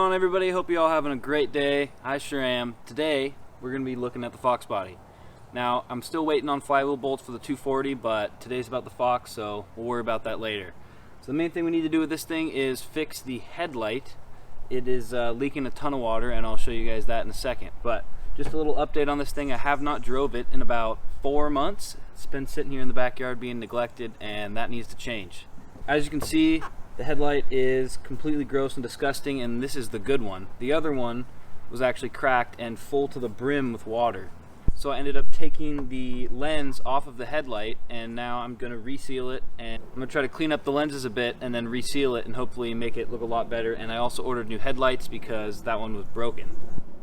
on, everybody? Hope you all having a great day. I sure am. Today we're going to be looking at the Foxbody. Now I'm still waiting on flywheel bolts for the 240, but today's about the Fox, so we'll worry about that later. So the main thing we need to do with this thing is fix the headlight. It is leaking a ton of water, and I'll show you guys that in a second. But just a little update on this thing. I have not drove it in about 4 months. It's been sitting here in the backyard being neglected, and that needs to change. As you can see, the headlight is completely gross and disgusting, and this is the good one. The other one was actually cracked and full to the brim with water. So I ended up taking the lens off of the headlight, and now I'm going to reseal it, and I'm going to try to clean up the lenses a bit and then reseal it and hopefully make it look a lot better. And I also ordered new headlights because that one was broken.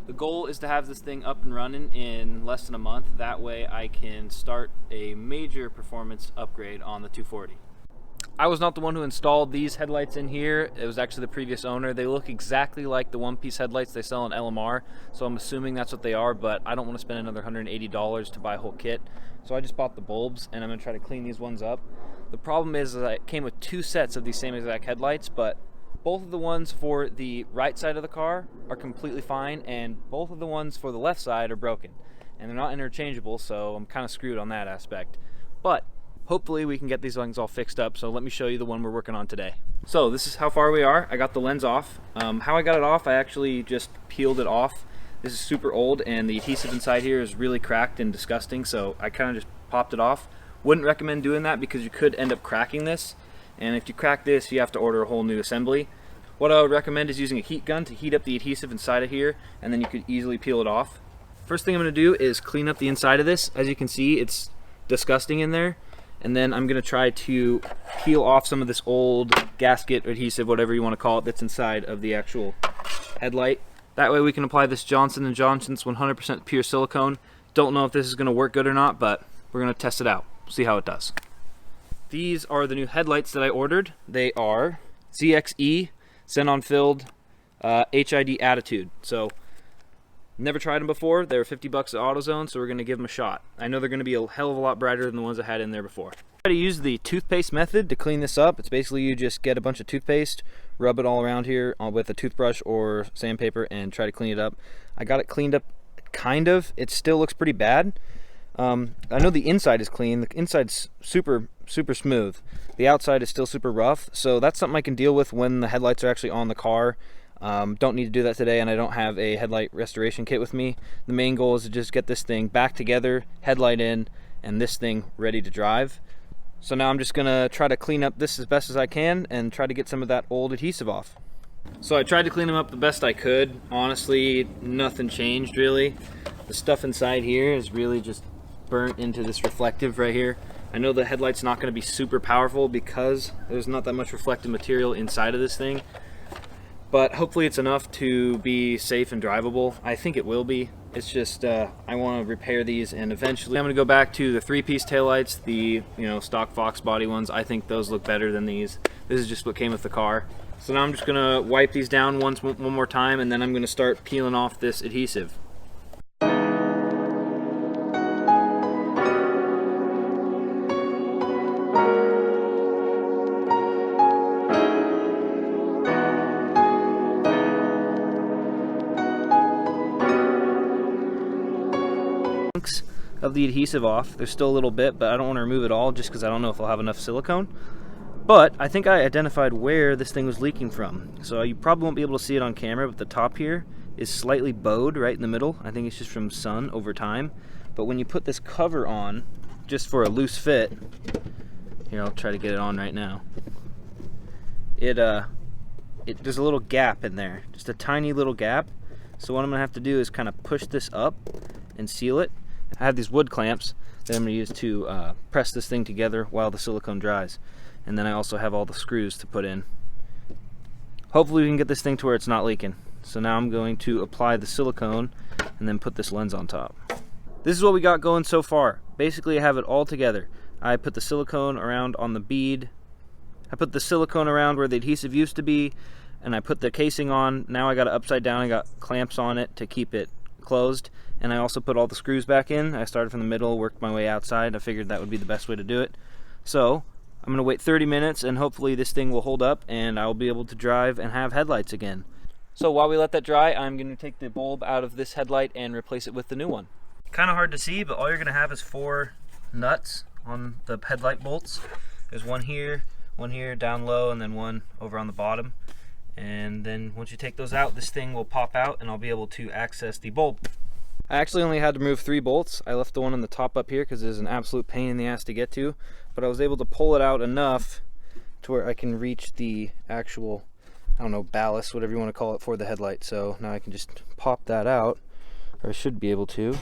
The goal is to have this thing up and running in less than a month. That way I can start a major performance upgrade on the 240. I was not the one who installed these headlights in here. It was actually the previous owner. They look exactly like the one-piece headlights they sell in LMR, so I'm assuming that's what they are, but I don't want to spend another $180 to buy a whole kit. So I just bought the bulbs, and I'm going to try to clean these ones up. The problem is that it came with 2 sets of these same exact headlights, but both of the ones for the right side of the car are completely fine, and both of the ones for the left side are broken. And they're not interchangeable, so I'm kind of screwed on that aspect. But hopefully we can get these things all fixed up, so let me show you the one we're working on today. So this is how far we are. I got the lens off. How I got it off, I actually just peeled it off. This is super old, and the adhesive inside here is really cracked and disgusting, so I kind of just popped it off. Wouldn't recommend doing that because you could end up cracking this, and if you crack this, you have to order a whole new assembly. What I would recommend is using a heat gun to heat up the adhesive inside of here, and then you could easily peel it off. First thing I'm going to do is clean up the inside of this. As you can see, it's disgusting in there. And then I'm going to try to peel off some of this old gasket adhesive, whatever you want to call it, that's inside of the actual headlight. That way we can apply this Johnson & Johnson's 100% pure silicone. Don't know if this is going to work good or not, but we're going to test it out. See how it does. These are the new headlights that I ordered. They are ZXE Xenon Filled HID Attitude. So never tried them before. They were 50 bucks at AutoZone, so we're going to give them a shot. I know they're going to be a hell of a lot brighter than the ones I had in there before. I try to use the toothpaste method to clean this up. It's basically you just get a bunch of toothpaste, rub it all around here with a toothbrush or sandpaper, and try to clean it up. I got it cleaned up, kind of. It still looks pretty bad. I know the inside is clean. The inside's super smooth. The outside is still super rough, so that's something I can deal with when the headlights are actually on the car. Don't need to do that today, and I don't have a headlight restoration kit with me. The main goal is to just get this thing back together, headlight in, and this thing ready to drive. So now I'm just gonna try to clean up this as best as I can and try to get some of that old adhesive off. So I tried to clean them up the best I could. Honestly, nothing changed really. The stuff inside here is really just burnt into this reflective right here. I know the headlight's not gonna be super powerful because there's not that much reflective material inside of this thing, but hopefully it's enough to be safe and drivable. I think it will be. It's just I want to repair these, and eventually I'm going to go back to the 3-piece taillights, the stock Foxbody ones. I think those look better than these. This is just what came with the car. So now I'm just going to wipe these down one more time, and then I'm going to start peeling off this adhesive. Of the adhesive off. There's still a little bit, but I don't want to remove it all just because I don't know if I'll have enough silicone. But I think I identified where this thing was leaking from. So you probably won't be able to see it on camera, but the top here is slightly bowed right in the middle. I think it's just from sun over time. But when you put this cover on, just for a loose fit, here I'll try to get it on right now. There's a little gap in there, just a tiny little gap. So what I'm gonna have to do is kind of push this up and seal it. I have these wood clamps that I'm going to use to press this thing together while the silicone dries. And then I also have all the screws to put in. Hopefully we can get this thing to where it's not leaking. So now I'm going to apply the silicone and then put this lens on top. This is what we got going so far. Basically I have it all together. I put the silicone around on the bead. I put the silicone around where the adhesive used to be, and I put the casing on. Now I got it upside down. I got clamps on it to keep it closed, and I also put all the screws back in. I started from the middle, worked my way outside. I figured that would be the best way to do it. So I'm going to wait 30 minutes, and hopefully this thing will hold up and I'll be able to drive and have headlights again. So while we let that dry, I'm going to take the bulb out of this headlight and replace it with the new one. Kind of hard to see, but all you're going to have is 4 nuts on the headlight bolts. There's one here, down low, and then one over on the bottom. And then once you take those out, this thing will pop out and I'll be able to access the bulb. I actually only had to remove 3 bolts. I left the one on the top up here because it is an absolute pain in the ass to get to, but I was able to pull it out enough to where I can reach the actual, I don't know, ballast, whatever you want to call it, for the headlight. So now I can just pop that out, or I should be able to.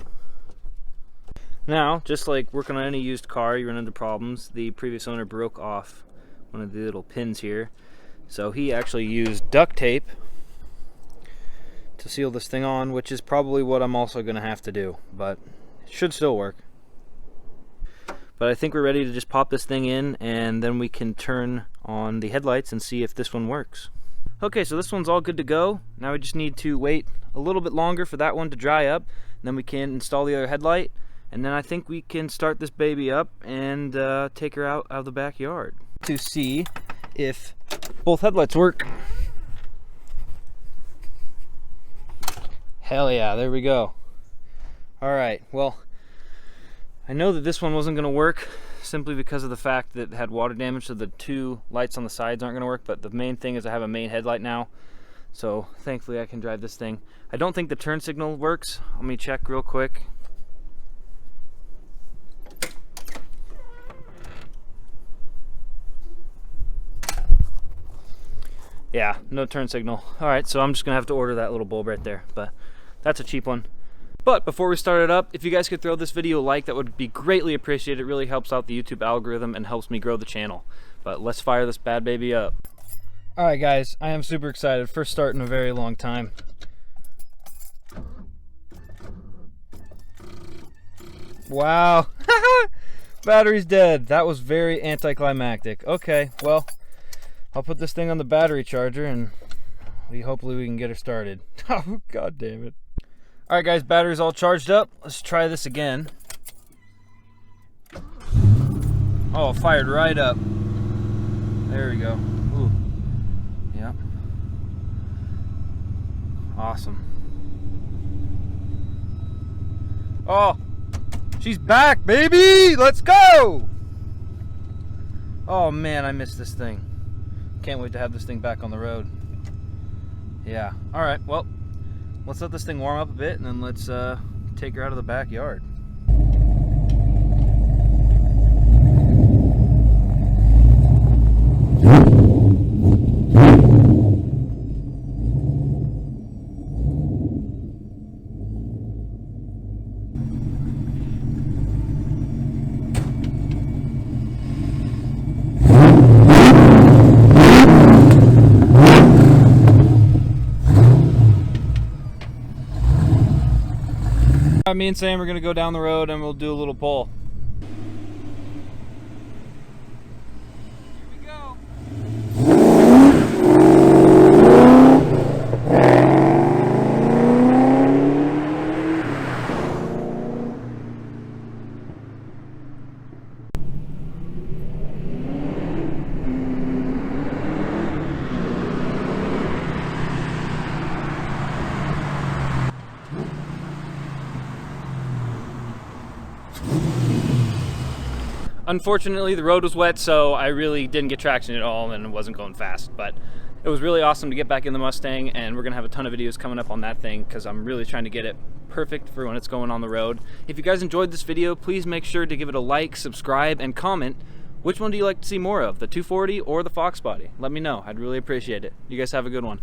Now, just like working on any used car, you run into problems. The previous owner broke off one of the little pins here. So he actually used duct tape to seal this thing on, which is probably what I'm also going to have to do, but it should still work. But I think we're ready to just pop this thing in, and then we can turn on the headlights and see if this one works. Okay, so this one's all good to go. Now we just need to wait a little bit longer for that one to dry up, and then we can install the other headlight, and then I think we can start this baby up and take her out of the backyard to see if both headlights work. Hell yeah, there we go. Alright, well, I know that this one wasn't going to work simply because of the fact that it had water damage, so the 2 lights on the sides aren't going to work, but the main thing is I have a main headlight now, so thankfully I can drive this thing. I don't think the turn signal works. Let me check real quick. Yeah, no turn signal. Alright, so I'm just going to have to order that little bulb right there, but that's a cheap one. But before we start it up, if you guys could throw this video a like, that would be greatly appreciated. It really helps out the YouTube algorithm and helps me grow the channel. But let's fire this bad baby up. Alright guys, I am super excited. First start in a very long time. Wow. Battery's dead. That was very anticlimactic. Okay, well, I'll put this thing on the battery charger and hopefully we can get her started. Oh, god damn it. Alright guys, battery's all charged up. Let's try this again. Oh, it fired right up. There we go. Ooh. Yep. Awesome. Oh, she's back, baby! Let's go! Oh man, I missed this thing. Can't wait to have this thing back on the road. Yeah. Alright, well, let's let this thing warm up a bit and then let's take her out of the backyard. Me and Sam are going to go down the road and we'll do a little pull. Here we go. Unfortunately, the road was wet, so I really didn't get traction at all and it wasn't going fast, but it was really awesome to get back in the Mustang, and we're gonna have a ton of videos coming up on that thing because I'm really trying to get it perfect for when it's going on the road. If you guys enjoyed this video, please make sure to give it a like, subscribe, and comment. Which one do you like to see more of, the 240 or the Foxbody? Let me know. I'd really appreciate it. You guys have a good one.